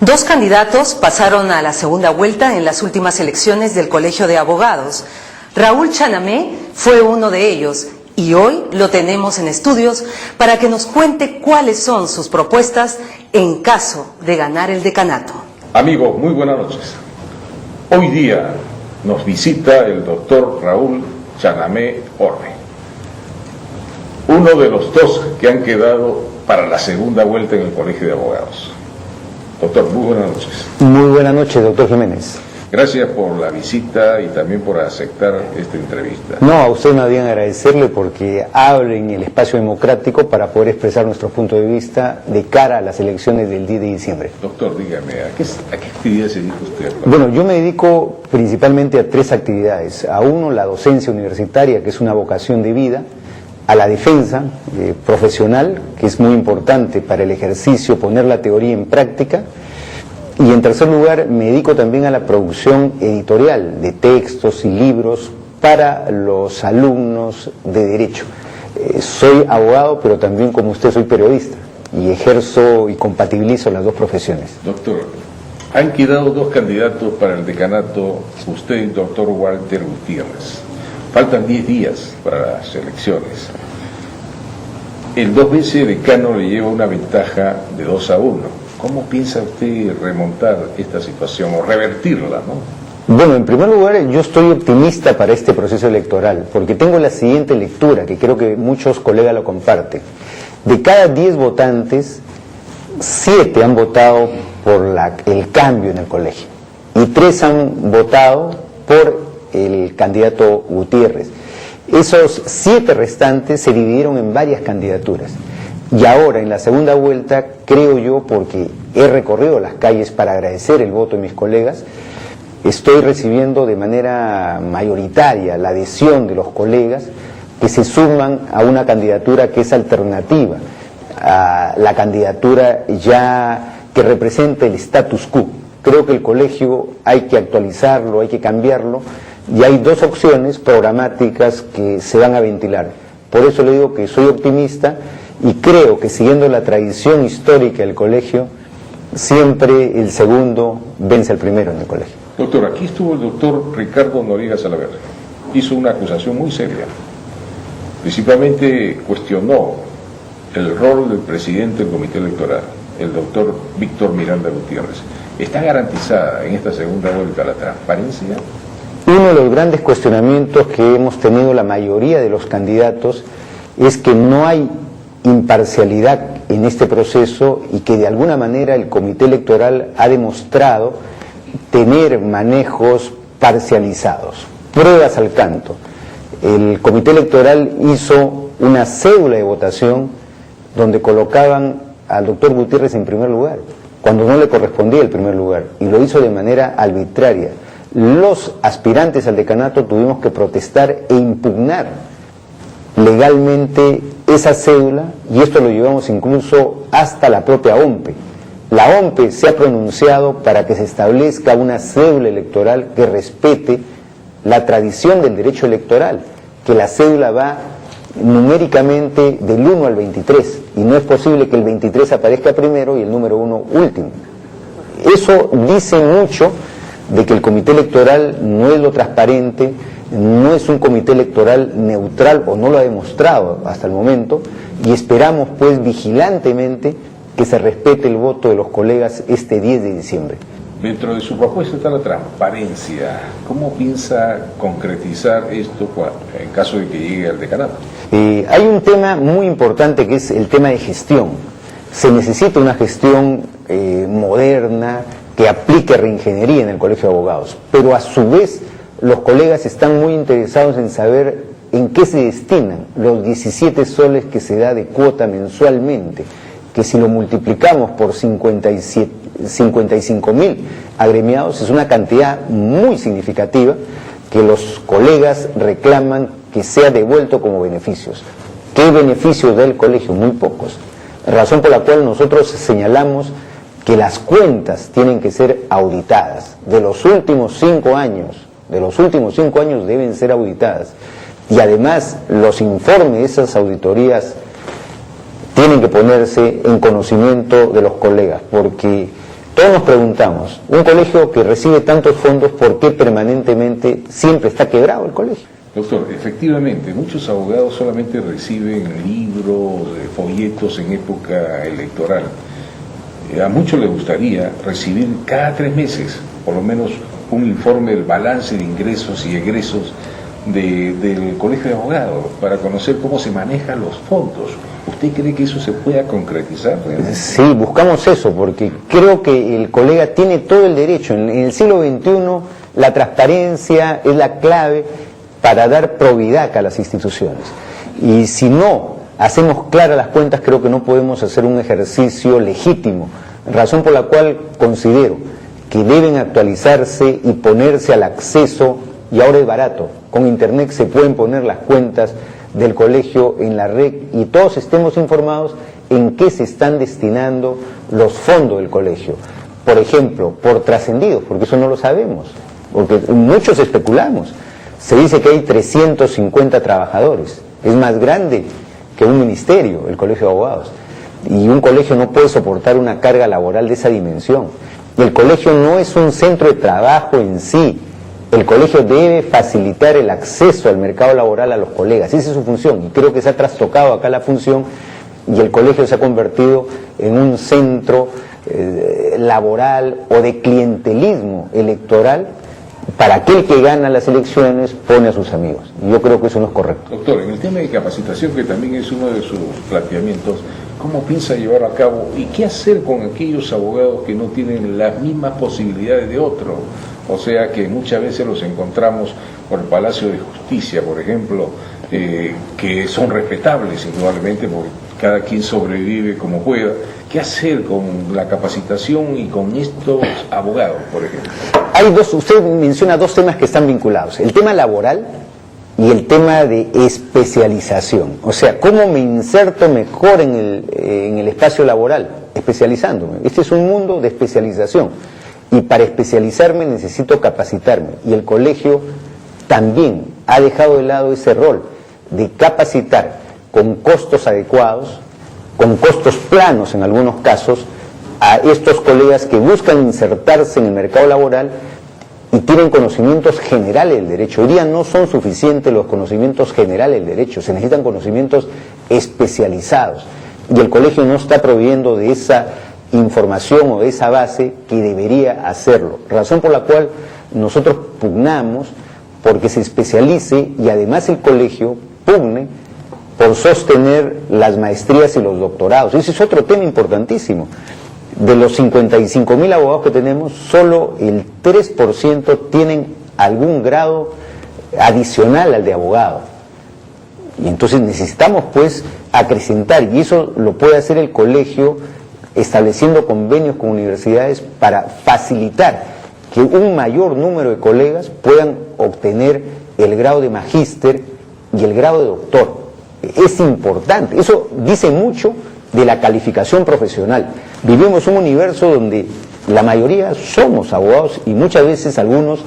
Dos candidatos pasaron a la segunda vuelta en las últimas elecciones del Colegio de Abogados. Raúl Chanamé fue uno de ellos y hoy lo tenemos en estudios para que nos cuente cuáles son sus propuestas en caso de ganar el decanato. Amigos, muy buenas noches. Hoy día nos visita el doctor Raúl Chanamé Orbe, uno de los dos que han quedado para la segunda vuelta en el Colegio de Abogados. Doctor, muy buenas noches. Muy buenas noches, doctor Jiménez. Gracias por la visita y también por aceptar esta entrevista. No, a usted más bien agradecerle porque abre en el espacio democrático para poder expresar nuestro punto de vista de cara a las elecciones del 10 de diciembre. Doctor, dígame, ¿a qué actividad se dedica usted? Bueno, yo me dedico principalmente a tres actividades. A uno, la docencia universitaria, que es una vocación de vida. A la defensa profesional, que es muy importante para el ejercicio, poner la teoría en práctica. Y en tercer lugar, me dedico también a la producción editorial de textos y libros para los alumnos de Derecho. Soy abogado, pero también, como usted, soy periodista y ejerzo y compatibilizo las dos profesiones. Doctor, han quedado dos candidatos para el decanato, usted y el doctor Walter Gutiérrez. Faltan 10 días para las elecciones. El 2 veces decano le lleva una ventaja de 2-1. ¿Cómo piensa usted remontar esta situación o revertirla, no? Bueno, en primer lugar, yo estoy optimista para este proceso electoral, porque tengo la siguiente lectura, que creo que muchos colegas lo comparten. De cada 10 votantes, 7 han votado por el cambio en el colegio, y 3 han votado por el candidato Gutiérrez. Esos 7 restantes se dividieron en varias candidaturas. Y ahora, en la segunda vuelta, creo yo, porque he recorrido las calles para agradecer el voto de mis colegas, estoy recibiendo de manera mayoritaria la adhesión de los colegas que se suman a una candidatura que es alternativa a la candidatura ya que representa el status quo. Creo que el colegio hay que actualizarlo, hay que cambiarlo, y hay dos opciones programáticas que se van a ventilar. Por eso le digo que soy optimista y creo que, siguiendo la tradición histórica del colegio, siempre el segundo vence al primero en el colegio. Doctor, aquí estuvo el doctor Ricardo Noriega Salaverry. Hizo una acusación muy seria. Principalmente cuestionó el rol del presidente del comité electoral, el doctor Víctor Miranda Gutiérrez. ¿Está garantizada en esta segunda vuelta la transparencia? Uno de los grandes cuestionamientos que hemos tenido la mayoría de los candidatos es que no hay imparcialidad en este proceso y que de alguna manera el comité electoral ha demostrado tener manejos parcializados, pruebas al canto. El comité electoral hizo una cédula de votación donde colocaban al doctor Gutiérrez en primer lugar, cuando no le correspondía el primer lugar, y lo hizo de manera arbitraria. Los aspirantes al decanato tuvimos que protestar e impugnar legalmente esa cédula, y esto lo llevamos incluso hasta la propia OMPE. La OMPE se ha pronunciado para que se establezca una cédula electoral que respete la tradición del derecho electoral, que la cédula va numéricamente del 1 al 23, y no es posible que el 23 aparezca primero y el número 1 último. Eso dice mucho de que el comité electoral no es lo transparente, no es un comité electoral neutral, o no lo ha demostrado hasta el momento, y esperamos pues vigilantemente que se respete el voto de los colegas este 10 de diciembre. Dentro de su propuesta está la transparencia. ¿Cómo piensa concretizar esto en caso de que llegue al decanato? Hay un tema muy importante que es el tema de gestión. Se necesita una gestión moderna, que aplique reingeniería en el Colegio de Abogados, pero a su vez los colegas están muy interesados en saber en qué se destinan los 17 soles que se da de cuota mensualmente, que si lo multiplicamos por 55.000 agremiados es una cantidad muy significativa que los colegas reclaman que sea devuelto como beneficios. ¿Qué beneficios da el colegio? Muy pocos. Razón por la cual nosotros señalamos que las cuentas tienen que ser auditadas. De los últimos 5 años deben ser auditadas. Y además los informes de esas auditorías tienen que ponerse en conocimiento de los colegas, porque todos nos preguntamos, un colegio que recibe tantos fondos, ¿por qué permanentemente siempre está quebrado el colegio? Doctor, efectivamente, muchos abogados solamente reciben libros, folletos en época electoral. A muchos les gustaría recibir cada 3 meses, por lo menos, un informe del balance de ingresos y egresos del Colegio de Abogados, para conocer cómo se manejan los fondos. ¿Usted cree que eso se pueda concretizar realmente? Sí, buscamos eso, porque creo que el colega tiene todo el derecho. En el siglo XXI la transparencia es la clave para dar probidad a las instituciones. Y si no hacemos claras las cuentas, creo que no podemos hacer un ejercicio legítimo, razón por la cual considero que deben actualizarse y ponerse al acceso, y ahora es barato, con internet se pueden poner las cuentas del colegio en la red y todos estemos informados en qué se están destinando los fondos del colegio. Por ejemplo, por trascendidos, porque eso no lo sabemos, porque muchos especulamos. Se dice que hay 350 trabajadores, es más grande que un ministerio, el Colegio de Abogados, y un colegio no puede soportar una carga laboral de esa dimensión. Y el colegio no es un centro de trabajo en sí, el colegio debe facilitar el acceso al mercado laboral a los colegas, esa es su función, y creo que se ha trastocado acá la función, y el colegio se ha convertido en un centro laboral o de clientelismo electoral. Para aquel que gana las elecciones pone a sus amigos. Y yo creo que eso no es correcto. Doctor, en el tema de capacitación, que también es uno de sus planteamientos, ¿cómo piensa llevar a cabo y qué hacer con aquellos abogados que no tienen las mismas posibilidades de otros? O sea, que muchas veces los encontramos por el Palacio de Justicia, por ejemplo, que son respetables indudablemente porque cada quien sobrevive como pueda. ¿Qué hacer con la capacitación y con estos abogados, por ejemplo? Usted menciona 2 temas que están vinculados, el tema laboral y el tema de especialización. O sea, ¿cómo me inserto mejor en el espacio laboral? Especializándome. Este es un mundo de especialización y para especializarme necesito capacitarme, y el colegio también ha dejado de lado ese rol de capacitar con costos adecuados, con costos planos en algunos casos, a estos colegas que buscan insertarse en el mercado laboral y tienen conocimientos generales del derecho. Hoy día no son suficientes los conocimientos generales del derecho, se necesitan conocimientos especializados, y el colegio no está proveyendo de esa información o de esa base que debería hacerlo, razón por la cual nosotros pugnamos porque se especialice, y además el colegio pugne por sostener las maestrías y los doctorados. Ese es otro tema importantísimo. De los 55.000 abogados que tenemos, solo el 3% tienen algún grado adicional al de abogado. Y entonces necesitamos pues acrecentar, y eso lo puede hacer el colegio estableciendo convenios con universidades para facilitar que un mayor número de colegas puedan obtener el grado de magíster y el grado de doctor. Es importante, eso dice mucho de la calificación profesional. Vivimos un universo donde la mayoría somos abogados y muchas veces algunos,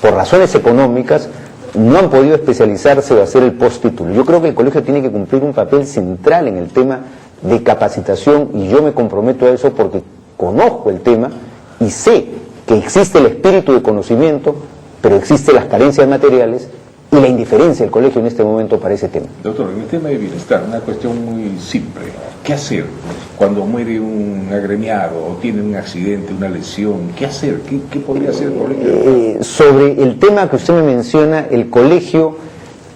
por razones económicas, no han podido especializarse o hacer el posttítulo. Yo creo que el colegio tiene que cumplir un papel central en el tema de capacitación, y yo me comprometo a eso porque conozco el tema y sé que existe el espíritu de conocimiento, pero existen las carencias materiales y la indiferencia del colegio en este momento para ese tema. Doctor, en el tema de bienestar, una cuestión muy simple. ¿Qué hacer cuando muere un agremiado o tiene un accidente, una lesión? ¿Qué hacer? ¿Qué podría hacer el colegio? Sobre el tema que usted me menciona, el colegio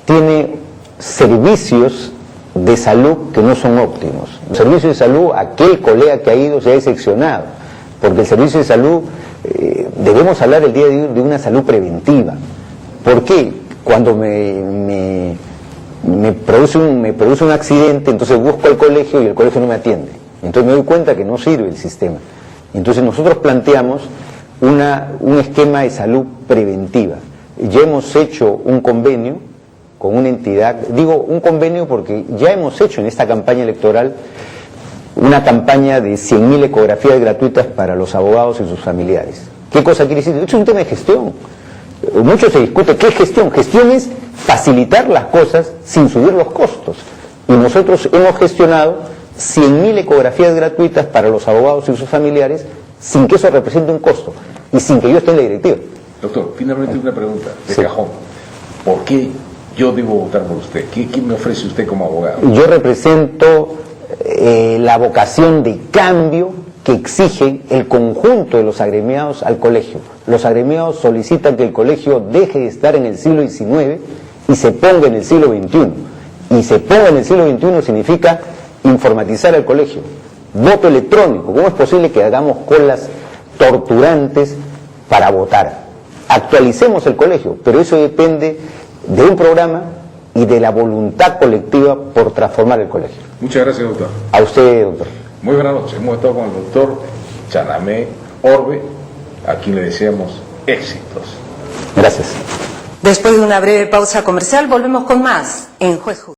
tiene servicios de salud que no son óptimos. Los servicios de salud, aquel colega que ha ido se ha decepcionado, porque el servicio de salud, debemos hablar el día de hoy de una salud preventiva. ¿Por qué? Cuando me produce un accidente, entonces busco al colegio y el colegio no me atiende. Entonces me doy cuenta que no sirve el sistema. Entonces nosotros planteamos un esquema de salud preventiva. Ya hemos hecho un convenio con una entidad, digo un convenio porque ya hemos hecho en esta campaña electoral una campaña de 100.000 ecografías gratuitas para los abogados y sus familiares. ¿Qué cosa quiere decir? Esto es un tema de gestión. Mucho se discute qué es gestión. Gestión es facilitar las cosas sin subir los costos. Y nosotros hemos gestionado 100.000 ecografías gratuitas para los abogados y sus familiares sin que eso represente un costo y sin que yo esté en la directiva. Doctor, finalmente una pregunta de Sí. cajón. ¿Por qué yo debo votar por usted? ¿Qué me ofrece usted como abogado? Yo represento la vocación de cambio que exige el conjunto de los agremiados al colegio. Los agremiados solicitan que el colegio deje de estar en el siglo XIX y se ponga en el siglo XXI. Y se ponga en el siglo XXI significa informatizar el colegio. Voto electrónico. ¿Cómo es posible que hagamos colas torturantes para votar? Actualicemos el colegio, pero eso depende de un programa y de la voluntad colectiva por transformar el colegio. Muchas gracias, doctor. A usted, doctor. Muy buenas noches. Hemos estado con el doctor Chanamé Orbe, a quien le deseamos éxitos. Gracias. Después de una breve pausa comercial, volvemos con más en Juez Justo.